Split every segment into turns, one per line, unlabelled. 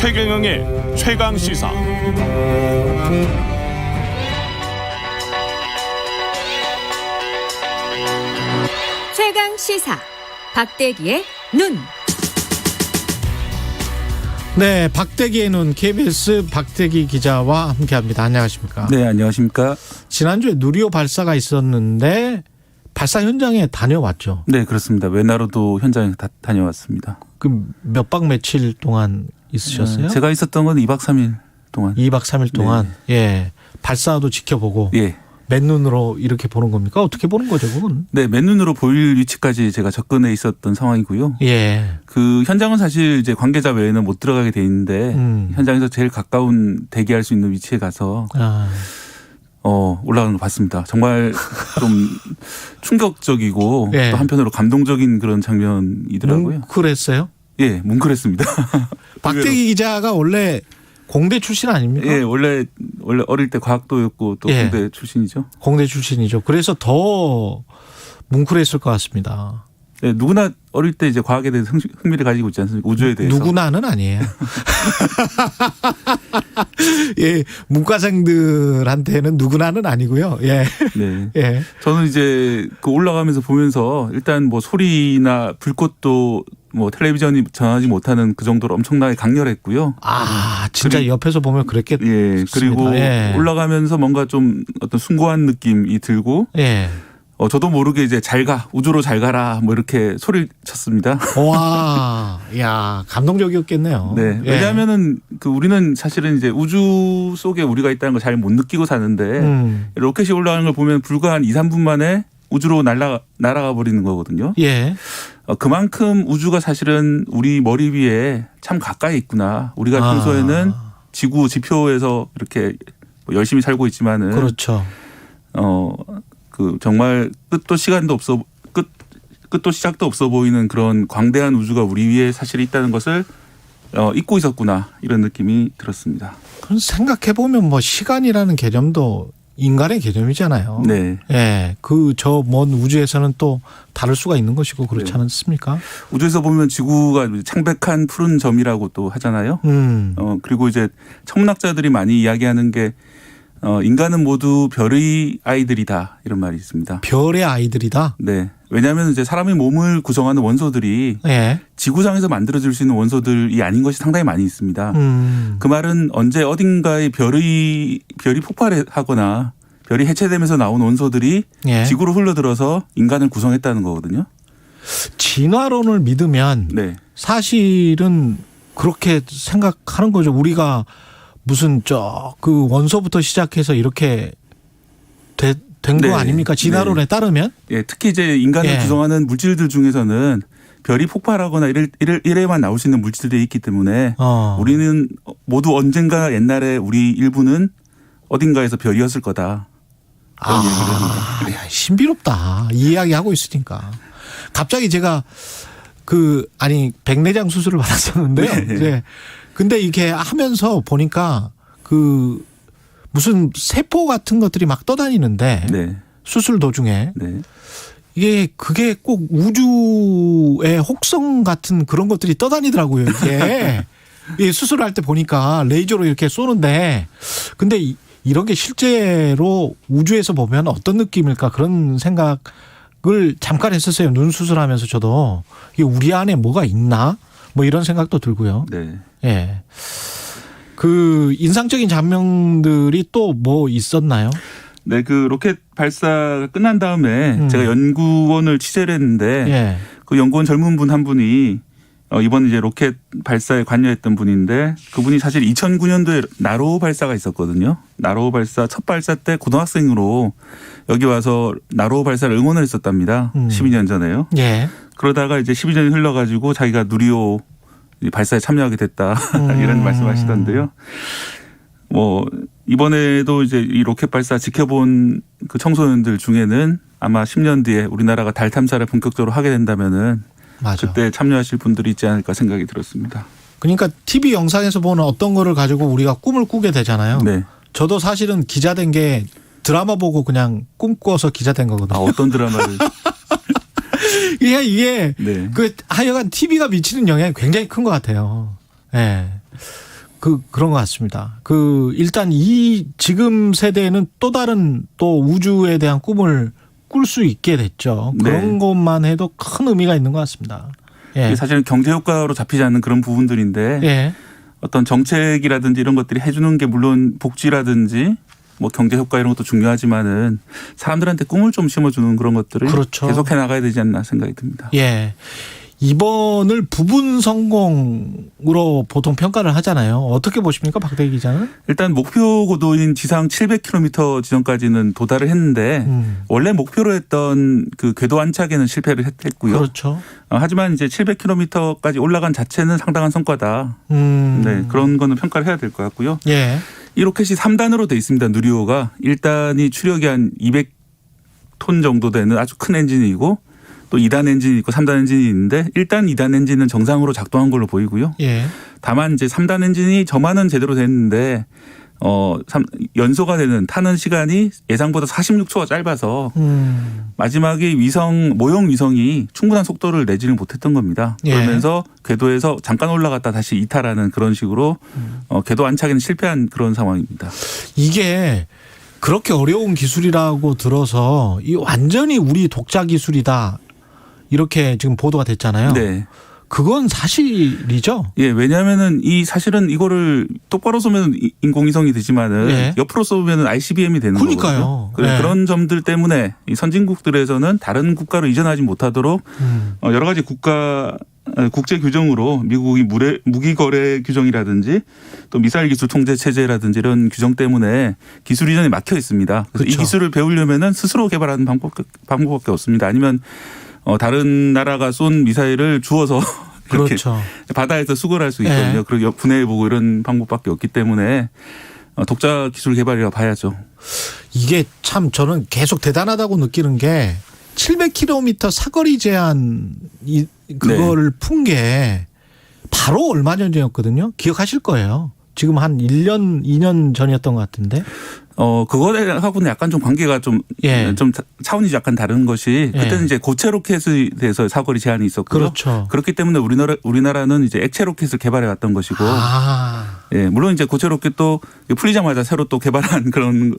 최경영의 최강 시사.
최강 시사 박대기의 눈.
네, 박대기의 눈 KBS 박대기 기자와 함께합니다. 안녕하십니까?
네, 안녕하십니까?
지난주에 누리호 발사가 있었는데 발사 현장에 다녀왔죠?
네, 그렇습니다. 외나로도 현장에 다녀왔습니다.
그 몇 박 며칠 동안 있으셨어요?
제가 있었던 건 2박 3일 동안.
2박 3일 동안.
네.
예. 발사도 지켜보고.
예.
맨눈으로 이렇게 보는 겁니까? 어떻게 보는 거죠, 그건?
네, 맨눈으로 보일 위치까지 제가 접근해 있었던 상황이고요.
예.
그 현장은 사실 이제 관계자 외에는 못 들어가게 돼 있는데 현장에서 제일 가까운 대기할 수 있는 위치에 가서 올라가는 걸 봤습니다. 정말 좀 충격적이고
예.
또 한편으로 감동적인 그런 장면이더라고요.
뭉클했어요?
예, 뭉클했습니다.
박대기 기자가 원래 공대 출신 아닙니까?
예, 원래 어릴 때 과학도였고 또
예.
공대 출신이죠.
공대 출신이죠. 그래서 더 뭉클했을 것 같습니다.
네, 누구나 어릴 때 이제 과학에 대해서 흥미를 가지고 있지 않습니까? 우주에 대해서.
누구나는 아니에요. 예, 문과생들한테는 누구나는 아니고요. 예.
네.
예.
저는 이제 그 올라가면서 보면서 일단 뭐 소리나 불꽃도 뭐 텔레비전이 전하지 못하는 그 정도로 엄청나게 강렬했고요.
아, 진짜 옆에서 보면 그랬겠습니다.
예. 그리고
예.
올라가면서 뭔가 좀 어떤 숭고한 느낌이 들고
예.
저도 모르게 이제 잘 가, 우주로 잘 가라 뭐 이렇게 소리를 쳤습니다.
와, 야, 감동적이었겠네요.
네.
예.
왜냐하면은 그 우리는 사실은 이제 우주 속에 우리가 있다는 걸 잘 못 느끼고 사는데 로켓이 올라가는 걸 보면 불과 한 2, 3분 만에 우주로 날아가 버리는 거거든요.
예.
그만큼 우주가 사실은 우리 머리 위에 참 가까이 있구나. 우리가 평소에는 지구 지표에서 이렇게 열심히 살고 있지만은
그렇죠.
그 정말 끝도 시작도 없어 보이는 그런 광대한 우주가 우리 위에 사실 있다는 것을 잊고 있었구나 이런 느낌이 들었습니다.
그럼 생각해 보면 뭐 시간이라는 개념도 인간의 개념이잖아요.
네.
예. 그 저 먼 우주에서는 또 다를 수가 있는 것이고 그렇지
네.
않습니까?
우주에서 보면 지구가 창백한 푸른 점이라고 또 하잖아요. 그리고 이제 천문학자들이 많이 이야기하는 게 인간은 모두 별의 아이들이다 이런 말이 있습니다.
별의 아이들이다.
네. 왜냐하면 이제 사람의 몸을 구성하는 원소들이
예.
지구상에서 만들어질 수 있는 원소들이 아닌 것이 상당히 많이 있습니다. 그 말은 언제 어딘가에 별이 폭발하거나 별이 해체되면서 나온 원소들이
예.
지구로 흘러들어서 인간을 구성했다는 거거든요.
진화론을 믿으면
네.
사실은 그렇게 생각하는 거죠. 우리가 무슨 그 원소부터 시작해서 이렇게 된 거
네.
아닙니까? 진화론에
네.
따르면?
예, 특히 이제 인간을
예.
구성하는 물질들 중에서는 별이 폭발하거나 이래만 나올 수 있는 물질들이 있기 때문에 우리는 모두 언젠가 옛날에 우리 일부는 어딘가에서 별이었을 거다. 그런 얘기를 합니다.
야, 신비롭다. 이 이야기 하고 있으니까. 갑자기 제가 백내장 수술을 받았었는데요.
네.
네. 근데 이렇게 하면서 보니까 무슨 세포 같은 것들이 막 떠다니는데
네.
수술 도중에
네.
그게 꼭 우주의 혹성 같은 그런 것들이 떠다니더라고요. 이게 수술할 때 보니까 레이저로 이렇게 쏘는데 근데 이런 게 실제로 우주에서 보면 어떤 느낌일까 그런 생각을 잠깐 했었어요. 눈 수술하면서 저도 이게 우리 안에 뭐가 있나 뭐 이런 생각도 들고요.
네.
예. 그 인상적인 장면들이 또 뭐 있었나요?
네, 그 로켓 발사가 끝난 다음에 제가 연구원을 취재를 했는데
예.
그 연구원 젊은 분 한 분이 이번 이제 로켓 발사에 관여했던 분인데 그분이 사실 2009년도에 나로호 발사가 있었거든요. 나로호 발사 첫 발사 때 고등학생으로 여기 와서 나로호 발사를 응원을 했었답니다. 12년 전에요.
예.
그러다가 이제 12년이 흘러가지고 자기가 누리호 발사에 참여하게 됐다 이런 말씀하시던데요. 뭐 이번에도 이제 이 로켓 발사 지켜본 그 청소년들 중에는 아마 10년 뒤에 우리나라가 달 탐사를 본격적으로 하게 된다면은
맞아.
그때 참여하실 분들이 있지 않을까 생각이 들었습니다.
그러니까 TV 영상에서 보는 어떤 거를 가지고 우리가 꿈을 꾸게 되잖아요.
네.
저도 사실은 기자 된 게 드라마 보고 그냥 꿈꿔서 기자 된 거거든요.
어떤 드라마를?
이게
네.
하여간 TV가 미치는 영향이 굉장히 큰 것 같아요. 예. 그런 것 같습니다. 일단 지금 세대는 또 다른 또 우주에 대한 꿈을 꿀 수 있게 됐죠. 그런
네.
것만 해도 큰 의미가 있는 것 같습니다. 예.
사실은 경제 효과로 잡히지 않는 그런 부분들인데
예.
어떤 정책이라든지 이런 것들이 해주는 게 물론 복지라든지 뭐 경제 효과 이런 것도 중요하지만은 사람들한테 꿈을 좀 심어주는 그런 것들을
그렇죠.
계속해 나가야 되지 않나 생각이 듭니다.
예. 이번을 부분 성공으로 보통 평가를 하잖아요. 어떻게 보십니까, 박대기 기자는?
일단 목표 고도인 지상 700km 지점까지는 도달을 했는데 원래 목표로 했던 그 궤도 안착에는 실패를 했고요.
그렇죠.
하지만 이제 700km까지 올라간 자체는 상당한 성과다. 네, 그런 거는 평가를 해야 될 것 같고요.
예.
이 로켓이 3단으로 돼 있습니다. 누리호가 1단이 추력이 한 200톤 정도 되는 아주 큰 엔진이고 또 2단 엔진이 있고 3단 엔진이 있는데 1단, 2단 엔진은 정상으로 작동한 걸로 보이고요.
예.
다만 이제 3단 엔진이 저만은 제대로 됐는데 연소가 되는 타는 시간이 예상보다 46초가 짧아서 마지막에 모형 위성이 충분한 속도를 내지는 못했던 겁니다.
예.
그러면서 궤도에서 잠깐 올라갔다 다시 이탈하는 그런 식으로 궤도 안착에는 실패한 그런 상황입니다.
이게 그렇게 어려운 기술이라고 들어서 이 완전히 우리 독자 기술이다. 이렇게 지금 보도가 됐잖아요.
네.
그건 사실이죠?
예, 왜냐하면은 사실은 이거를 똑바로 쏘면 인공위성이 되지만은
예.
옆으로 쏘면은 ICBM이 되는
그러니까요.
거거든요.
예.
그런 점들 때문에 이 선진국들에서는 다른 국가로 이전하지 못하도록 여러 가지 국제 규정으로 미국이 무기 거래 규정이라든지 또 미사일 기술 통제 체제라든지 이런 규정 때문에 기술 이전이 막혀 있습니다. 그래서
그렇죠.
이 기술을 배우려면은 스스로 개발하는 방법밖에 없습니다. 아니면 다른 나라가 쏜 미사일을 주워서 이렇게
그렇죠.
바다에서 수거할 수 있거든요.
네.
그리고 분해해보고 이런 방법밖에 없기 때문에 독자 기술 개발이라고 봐야죠.
이게 참 저는 계속 대단하다고 느끼는 게 700km 사거리 제한 그거를 푼 게 바로 얼마 전이었거든요. 기억하실 거예요. 지금 한 1년, 2년 전이었던 것 같은데.
그거하고는 약간 좀 관계가 좀 차원이 약간 다른 것이 그때는 이제 고체 로켓에 대해서 사거리 제한이 있었고요.
그렇죠.
그렇기 때문에 우리나라는 이제 액체 로켓을 개발해 왔던 것이고. 예, 물론 이제 고체 로켓도 풀리자마자 새로 또 개발한 그런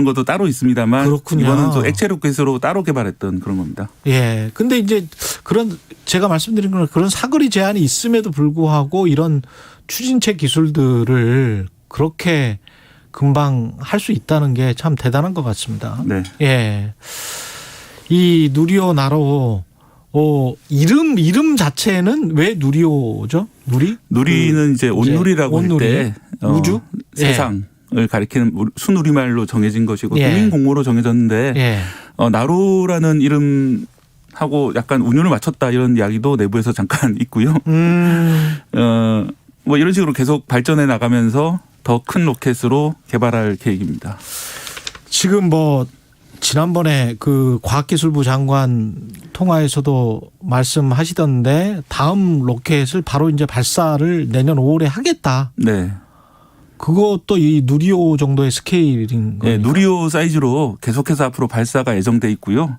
것도 따로 있습니다만.
그렇군요.
이거는 또 액체 로켓으로 따로 개발했던 그런 겁니다.
예. 근데 이제 제가 말씀드린 건 그런 사거리 제한이 있음에도 불구하고 이런 추진체 기술들을 그렇게 금방 할 수 있다는 게 참 대단한 것 같습니다.
네.
예. 이 누리호 나로 이름 자체는 왜 누리호죠?
누리는 이제 온누리라고 할 때
우주
세상을 가리키는 순우리말로 정해진 것이고
예.
국민 공모로 정해졌는데
예.
나로라는 이름하고 약간 운율을 맞췄다 이런 이야기도 내부에서 잠깐 있고요. 뭐 이런 식으로 계속 발전해 나가면서 더 큰 로켓으로 개발할 계획입니다.
지금 뭐 지난번에 그 과학기술부 장관 통화에서도 말씀하시던데 다음 로켓을 바로 이제 발사를 내년 5월에 하겠다.
네.
그것도 이 누리호 정도의 스케일인 거예요.
네, 누리호 사이즈로 계속해서 앞으로 발사가 예정돼 있고요.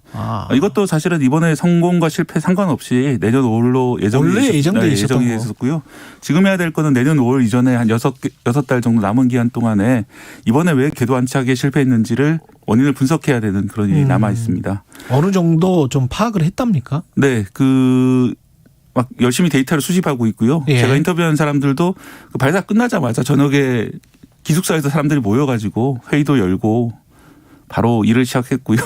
이것도 사실은 이번에 성공과 실패 상관없이 내년 5월로 예정돼 있었고요. 지금 해야 될 거는 내년 5월 이전에 한 6달 정도 남은 기간 동안에 이번에 왜 궤도 안착에 실패했는지를 원인을 분석해야 되는 그런 일이 남아 있습니다.
어느 정도 좀 파악을 했답니까?
네, 막 열심히 데이터를 수집하고 있고요.
예.
제가 인터뷰한 사람들도 그 발사 끝나자마자 저녁에 기숙사에서 사람들이 모여가지고 회의도 열고 바로 일을 시작했고요.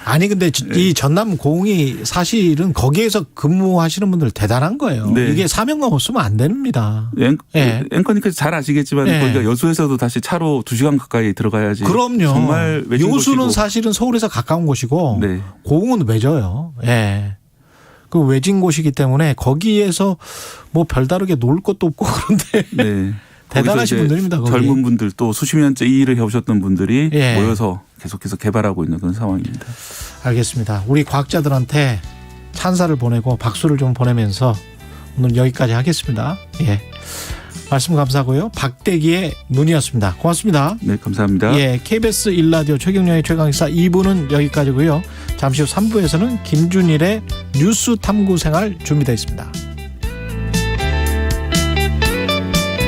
아니 근데 이 전남 공이 사실은 거기에서 근무하시는 분들 대단한 거예요.
네.
이게 사명감 없으면 안 됩니다.
앵커님께서 잘 아시겠지만 거기가 여수에서도 다시 차로 2시간 가까이 들어가야지.
그럼요.
정말 외진
여수는
곳이고.
사실은 서울에서 가까운 곳이고
네.
공은 외져요. 예. 그 외진 곳이기 때문에 거기에서 뭐 별다르게 놀 것도 없고 그런데
네.
대단하신 분들입니다. 거기.
젊은 분들 또 수십 년째 이 일을 해오셨던 분들이
예.
모여서 계속해서 개발하고 있는 그런 상황입니다.
알겠습니다. 우리 과학자들한테 찬사를 보내고 박수를 좀 보내면서 오늘 여기까지 하겠습니다. 예. 말씀 감사하고요. 박대기의 눈이었습니다. 고맙습니다.
네, 감사합니다.
예, KBS 1라디오 최경영의 최강시사 2부는 여기까지고요. 잠시 후 3부에서는 김준일의 뉴스 탐구 생활 준비되어 있습니다.